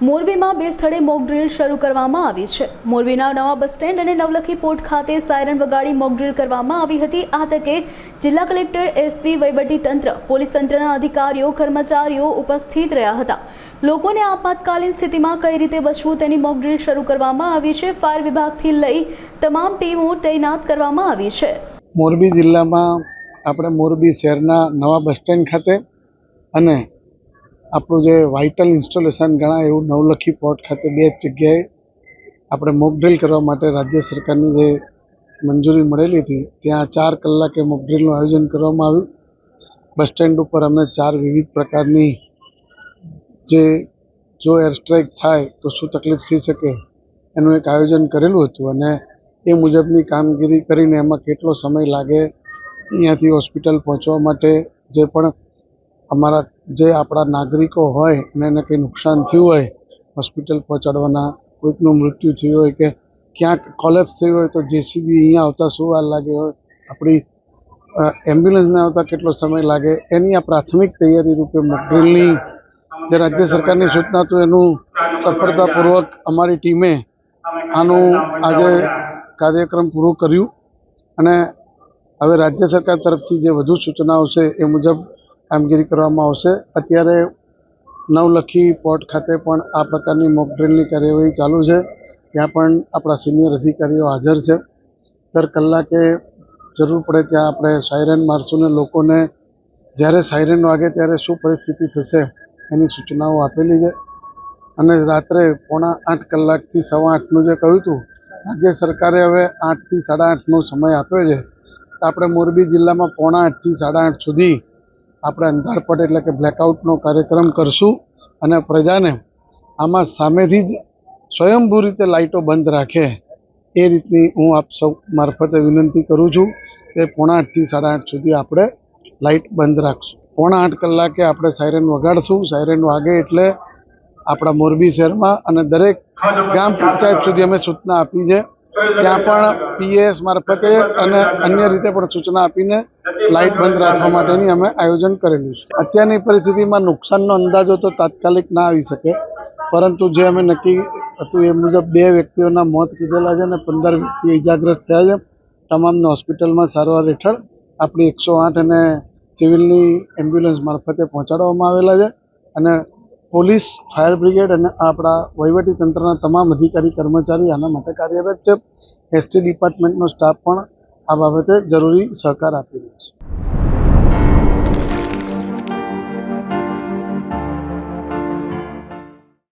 મોરબીમાં બે સ્થળે મોક ડ્રીલ શરૂ કરવામાં આવી છે। મોરબીના નવા બસ સ્ટેન્ડ અને નવલખી પોર્ટ ખાતે સાયરન વગાડી મોક ડ્રીલ કરવામાં આવી હતી। આ તકે જિલ્લા કલેક્ટર, એસપી, વહીવટી તંત્ર, પોલીસ તંત્રના અધિકારીઓ, કર્મચારીઓ ઉપસ્થિત રહ્યા હતા। લોકોને આપાતકાલીન સ્થિતિમાં કઈ રીતે બચવું તેની મોક ડ્રીલ શરૂ કરવામાં આવી છે। ફાયર વિભાગથી લઈ તમામ ટીમો તૈનાત કરવામાં આવી છે। મોરબી જિલ્લામાં આપણે મોરબી શહેરના નવા બસ સ્ટેન્ડ ખાતે અને આપણું જે વાઇટલ ઇન્સ્ટોલેશન ગણાય એવું નવલખી પોર્ટ ખાતે બે જગ્યાએ આપણે મોક ડ્રીલ કરવા માટે રાજ્ય સરકારની જે મંજૂરી મળેલી હતી ત્યાં 4 કલાકે મોક ડ્રીલનું આયોજન કરવામાં આવ્યું। બસ સ્ટેન્ડ ઉપર અમે 4 વિવિધ પ્રકારની જો એર સ્ટ્રાઇક થાય તો શું તકલીફ થઈ શકે એનું એક આયોજન કરેલું હતું અને એ મુજબની કામગીરી કરીને એમાં કેટલો સમય લાગે, અહીંયાથી હોસ્પિટલ પહોંચવા માટે જે પણ અમારા જે આપણા નાગરિકો હોય અને એને કંઈ નુકસાન થયું હોય, હોસ્પિટલ પહોંચાડવાના, કોઈકનું મૃત્યુ થયું હોય કે ક્યાંક કોલેપ્સ થયું હોય તો જેસીબી અહીંયા આવતા શું વાર લાગે હોય, આપણી એમ્બ્યુલન્સને આવતા કેટલો સમય લાગે, એની આ પ્રાથમિક તૈયારી રૂપે મોક ડ્રીલની જે રાજ્ય સરકારની સૂચના હતું એનું સફળતાપૂર્વક અમારી ટીમે આનું આજે કાર્યક્રમ પૂરો કર્યું અને હવે રાજ્ય સરકાર તરફથી જે વધુ સૂચનાઓ છે એ મુજબ કામગીરી કરવામાં આવશે। અત્યારે નવલખી પોર્ટ ખાતે પણ આ પ્રકારની મોક ડ્રીલની કાર્યવાહી ચાલુ છે। ત્યાં પણ આપણા સિનિયર અધિકારીઓ હાજર છે। દર કલાકે જરૂર પડે ત્યાં આપણે સાયરન મારશું ને લોકોને જ્યારે સાયરન વાગે ત્યારે શું પરિસ્થિતિ થશે એની સૂચનાઓ આપેલી છે અને રાત્રે 7:45 કલાકથી 8:15નું જે કહ્યું હતું, રાજ્ય સરકારે હવે 8 થી 8:30નો સમય આપ્યો છે। તો આપણે મોરબી જિલ્લામાં 7:45 થી 8:30 સુધી આપણે અંધારપટ એટલે કે બ્લેકઆઉટનો કાર્યક્રમ કરશું અને પ્રજાને આમાં સામેથી જ સ્વયંભૂ રીતે લાઇટો બંધ રાખે એ રીતની હું આપ સૌ મારફતે વિનંતી કરું છું કે 7:45 થી 8:30 સુધી આપણે લાઇટ બંધ રાખશું। 7:45 કલાકે આપણે સાયરન વગાડશું। સાયરન વાગે એટલે આપણા મોરબી શહેરમાં અને દરેક ગામ પંચાયત સુધી અમે સૂચના આપી છે, ત્યાં પણ પીએસ મારફતે અને અન્ય રીતે પણ સૂચના આપીને લાઇટ બંધ રાખવા માટેની અમે આયોજન કરેલું છે। અત્યારની પરિસ્થિતિમાં નુકસાનનો અંદાજો તો તાત્કાલિક ના આવી શકે, પરંતુ જે અમે નક્કી હતું એ મુજબ 2 વ્યક્તિઓના મોત કીધેલા છે અને 15 વ્યક્તિ ઇજાગ્રસ્ત થયા છે। તમામને હોસ્પિટલમાં સારવાર હેઠળ આપણી 108 અને સિવિલની એમ્બ્યુલન્સ મારફતે પહોંચાડવામાં આવેલા છે અને પોલીસ, ફાયર બ્રિગેડ અને આપણા વહીવટી તંત્રના તમામ અધિકારી કર્મચારી આના માટે કાર્યરત છે। એસટી ડિપાર્ટમેન્ટનો સ્ટાફ પણ આ બાબતે જરૂરી સહકાર આપી રહ્યો છે।